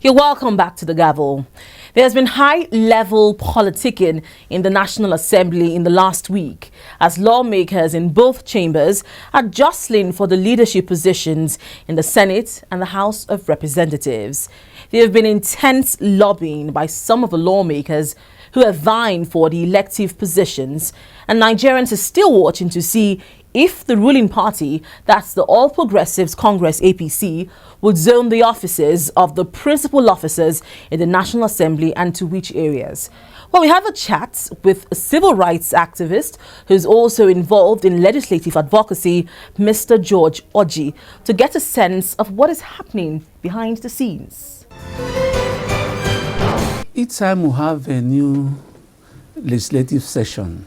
You're welcome back to the Gavel. There has been high-level politicking in the National Assembly in the last week as lawmakers in both chambers are jostling for the leadership positions in the Senate and the House of Representatives. There have been intense lobbying by some of the lawmakers who are vying for the elective positions, and Nigerians are still watching to see if the ruling party, that's the All Progressives Congress APC, would zone the offices of the principal officers in the National Assembly and to which areas. Well, we have a chat with a civil rights activist who's also involved in legislative advocacy, Mr. George Oji, to get a sense of what is happening behind the scenes. Each time we have a new legislative session,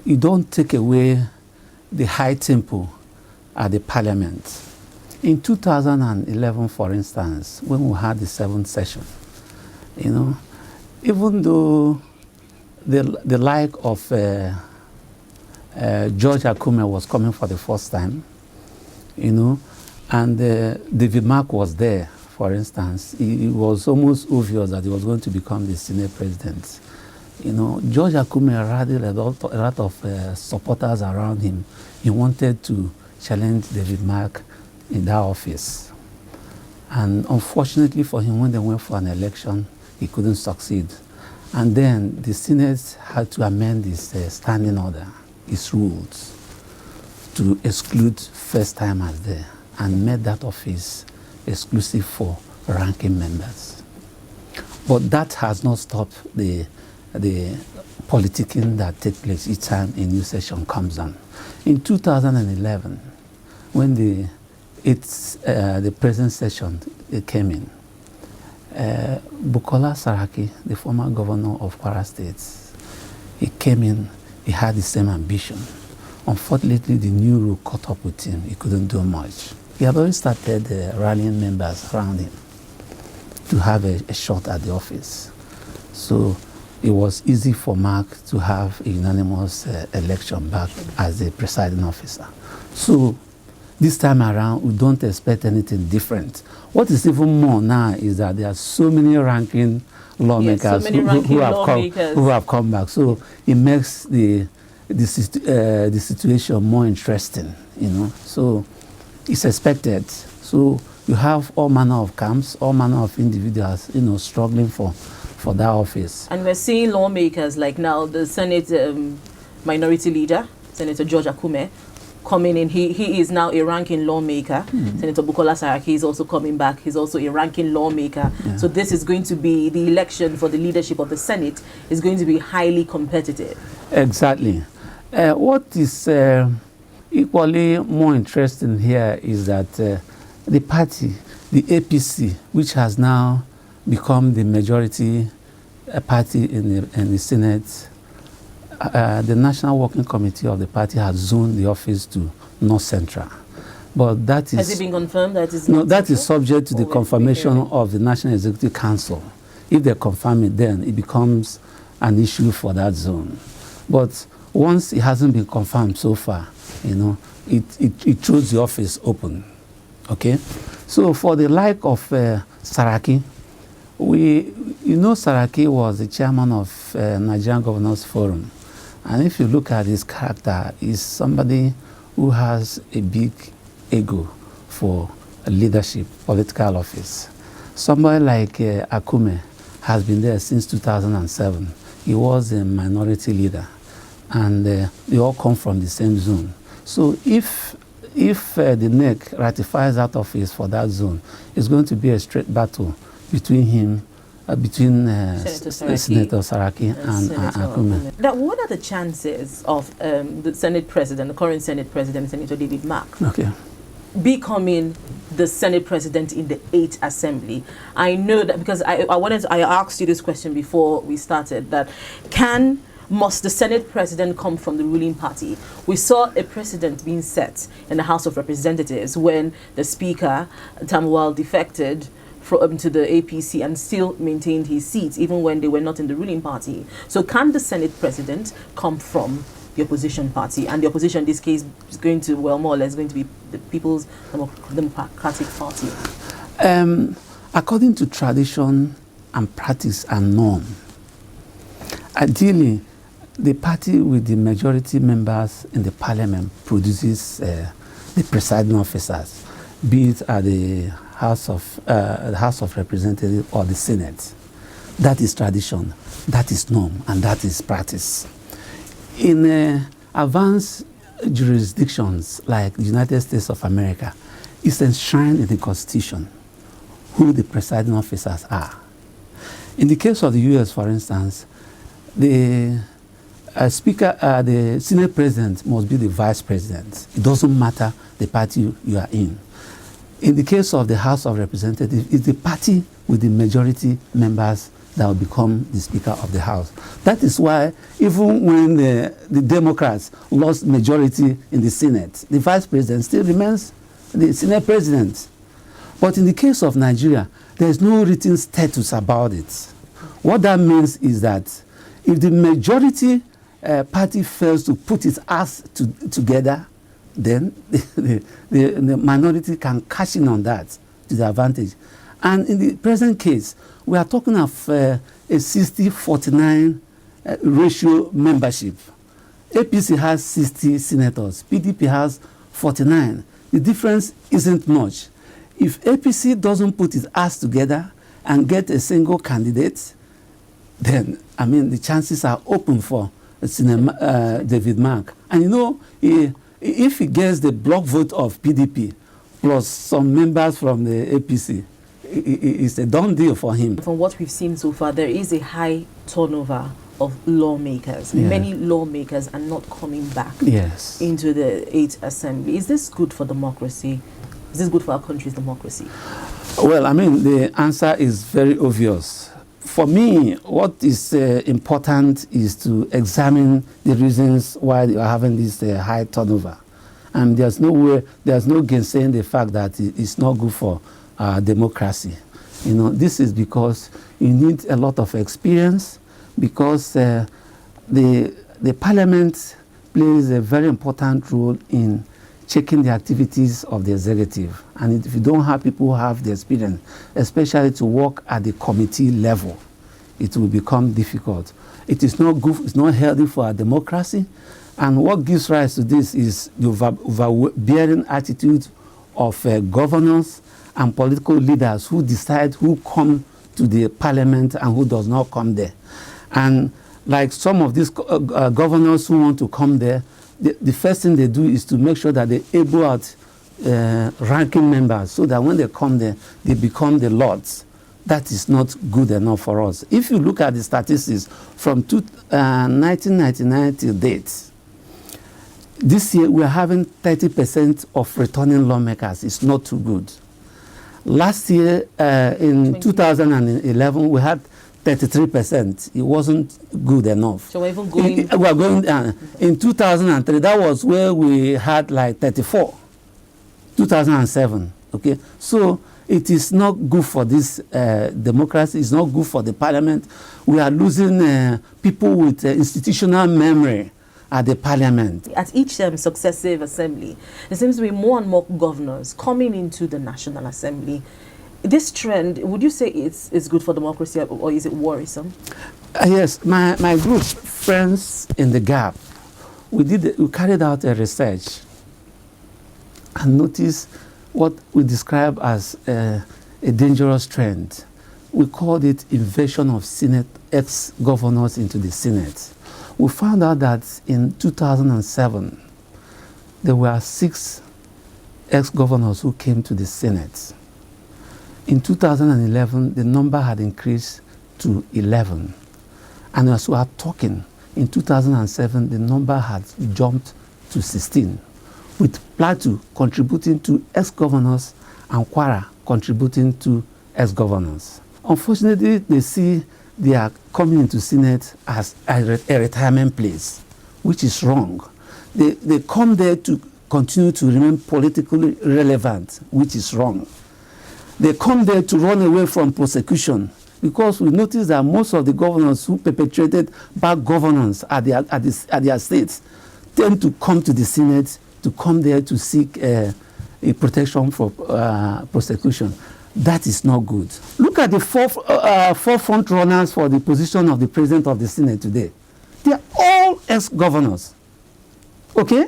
you don't take away the high tempo at the parliament. In 2011, for instance, when we had the 7th session, even though the like of George Akume was coming for the first time, and David Mark was there, for instance, it was almost obvious that he was going to become the Senate president. George Akume rallied a lot of supporters around him. He wanted to challenge David Mark in that office. And unfortunately for him, when they went for an election, he couldn't succeed. And then the Senate had to amend his standing order, his rules, to exclude first-timers there and made that office exclusive for ranking members. But that has not stopped the politicking that takes place each time a new session comes on. In 2011, when the present session came in, Bukola Saraki, the former governor of Kwara State, he came in, he had the same ambition. Unfortunately, the new rule caught up with him. He couldn't do much. He had already started rallying members around him to have a shot at the office. So it was easy for Mark to have a unanimous election back as the presiding officer. So this time around, we don't expect anything different. What is even more now is that there are so many ranking lawmakers, who have come back. So it makes the situation more interesting, So it's expected. So you have all manner of camps, all manner of individuals, struggling for that office. And we're seeing lawmakers like now the Senate minority leader, Senator George Akume, coming in. He is now a ranking lawmaker. Senator Bukola Saraki is also coming back. He's also a ranking lawmaker. Yeah. So this is going to be, the election for the leadership of the Senate is going to be highly competitive. Exactly. What is equally more interesting here is that the party, the APC, which has now become the majority party in the Senate, the National Working Committee of the party has zoned the office to North Central. But that is... Has it been confirmed that is No, that is subject to the confirmation of the National Executive Council. If they confirm it, then it becomes an issue for that zone. But once it hasn't been confirmed so far, it throws the office open. Okay? So for the like of Saraki, Saraki was the chairman of Nigerian Governors Forum. And if you look at his character, he's somebody who has a big ego for leadership, political office. Somebody like Akume has been there since 2007. He was a minority leader, and they all come from the same zone. So if the NEC ratifies that office for that zone, it's going to be a straight battle between him, Senator Saraki and Akume. Now, what are the chances of the Senate President, the current Senate President, Senator David Mark, becoming the Senate President in the 8th Assembly? I know that because I asked you this question before we started, that must the Senate President come from the ruling party? We saw a precedent being set in the House of Representatives when the Speaker, Tamuwal, defected to the APC and still maintained his seats even when they were not in the ruling party. So can the Senate President come from the opposition party? And the opposition in this case is going to, well, more or less going to be the People's Democratic Party. According to tradition and practice and norm, ideally, the party with the majority members in the parliament produces the presiding officers, be it at the House of Representatives or the Senate. That is tradition, that is norm, and that is practice. In advanced jurisdictions like the United States of America, it's enshrined in the Constitution who the presiding officers are. In the case of the US, for instance, the the Senate President must be the Vice President. It doesn't matter the party you are in. In the case of the House of Representatives, it's the party with the majority members that will become the Speaker of the House. That is why even when the Democrats lost majority in the Senate, the Vice President still remains the Senate President. But in the case of Nigeria, there is no written status about it. What that means is that if the majority party fails to put its ass together, then the minority can cash in on that to the advantage. And in the present case, we are talking of a 60-49 ratio membership. APC has 60 senators, PDP has 49. The difference isn't much. If APC doesn't put its ass together and get a single candidate, then, I mean, the chances are open for David Mark. And you know, if he gets the block vote of PDP plus some members from the APC, it's a done deal for him. From what we've seen so far, there is a high turnover of lawmakers. Yeah. Many lawmakers are not coming back into the 8th Assembly. Is this good for democracy? Is this good for our country's democracy? Well, I mean, the answer is very obvious. For me, what is important is to examine the reasons why you are having this high turnover. And there's no gainsaying the fact that it's not good for democracy. You know, this is because you need a lot of experience, because the parliament plays a very important role in checking the activities of the executive. And if you don't have people who have the experience, especially to work at the committee level, it will become difficult. It is not good, it's not healthy for our democracy. And what gives rise to this is the overbearing attitude of governors and political leaders who decide who come to the parliament and who does not come there. And like some of these governors who want to come there, the first thing they do is to make sure that they able out ranking members so that when they come there, they become the lords. That is not good enough for us. If you look at the statistics from 1999 till date, this year we are having 30% of returning lawmakers. It's not too good. Last year, in 2011, we had 33%. It wasn't good enough. So we're even going... We are going in 2003, that was where we had like 34. 2007, okay? So it is not good for this democracy. It's not good for the parliament. We are losing people with institutional memory at the parliament. At each successive assembly, there seems to be more and more governors coming into the National Assembly. This trend, would you say it's good for democracy, or is it worrisome? Yes, my group, Friends in the Gap, we carried out a research and noticed what we describe as a dangerous trend. We called it invasion of Senate ex-governors into the Senate. We found out that in 2007, there were 6 ex-governors who came to the Senate. In 2011, the number had increased to 11. And as we are talking, in 2007, the number had jumped to 16, with Plateau contributing to ex-governors and Kwara contributing to ex-governors. Unfortunately, they see they are coming into Senate as a retirement place, which is wrong. They come there to continue to remain politically relevant, which is wrong. They come there to run away from prosecution, because we notice that most of the governors who perpetrated bad governance at their states tend to come to the Senate, to come there to seek a protection for prosecution. That is not good. Look at the four front runners for the position of the president of the Senate today. They are all ex-governors. Okay?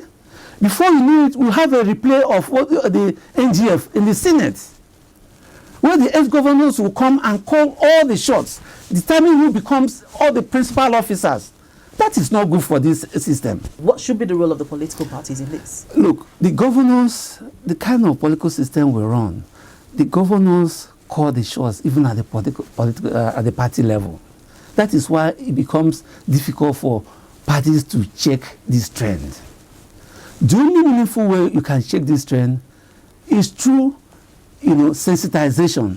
Before you know it, we have a replay of the NGF in the Senate, where the ex-governors will come and call all the shots, determine who becomes all the principal officers. That is not good for this system. What should be the role of the political parties in this? Look, the governors, the kind of political system we run, the governors call the shots even at the party level. That is why it becomes difficult for parties to check this trend. The only meaningful way you can check this trend is through, sensitization,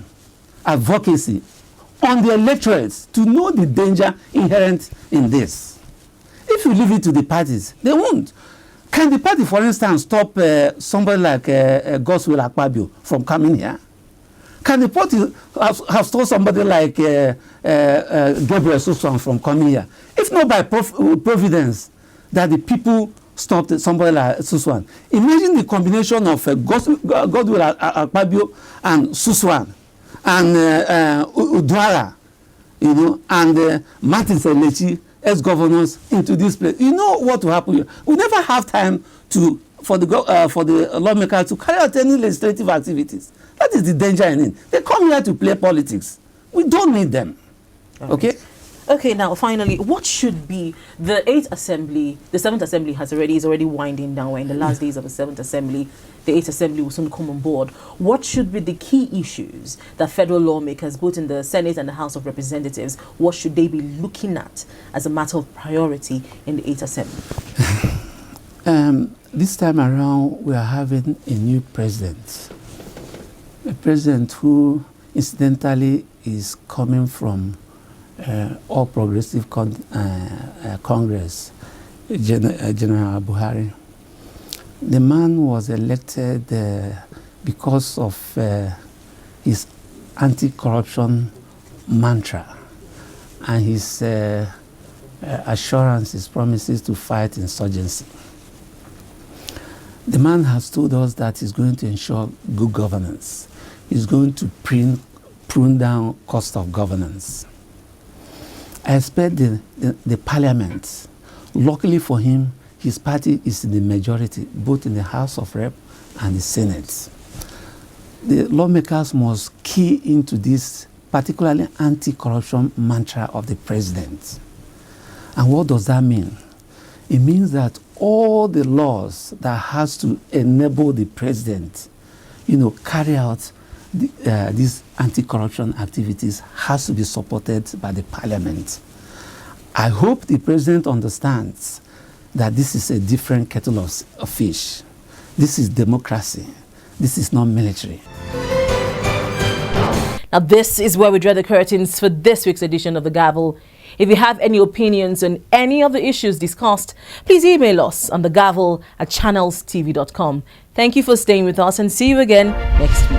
advocacy on the electorates to know the danger inherent in this. If you leave it to the parties, they won't. Can the party, for instance, stop somebody like Jostle from coming here? Can the party have stopped somebody like Gavel from coming here? If not by providence that the people stopped somebody like Suswan. Imagine the combination of Godwill Akpabio and Suswan and Udwara, and Martin Selechi, ex-governors, into this place. You know what will happen here? We never have time for the lawmakers to carry out any legislative activities. That is the danger in it. They come here to play politics. We don't need them. Okay? Okay, now finally, what should be the 8th Assembly? The 7th Assembly is already winding down. We're in the last days of the 7th Assembly. The 8th Assembly will soon come on board. What should be the key issues that federal lawmakers, both in the Senate and the House of Representatives, what should they be looking at as a matter of priority in the 8th Assembly? This time around, we are having a new president. A president who, incidentally, is coming from All Progressive Congress, General Buhari. The man was elected because of his anti-corruption mantra and his assurance, his promises to fight insurgency. The man has told us that he's going to ensure good governance. He's going to prune down cost of governance. I expect the parliament, luckily for him, his party is in the majority, both in the House of Rep and the Senate. The lawmakers must key into this particularly anti-corruption mantra of the president. And what does that mean? It means that all the laws that has to enable the president, carry out these anti-corruption activities has to be supported by the parliament. I hope the president understands that this is a different kettle of fish. This is democracy. This is not military. Now, this is where we draw the curtains for this week's edition of The Gavel. If you have any opinions on any of the issues discussed, please email us on thegavel@channelstv.com. Thank you for staying with us and see you again next week.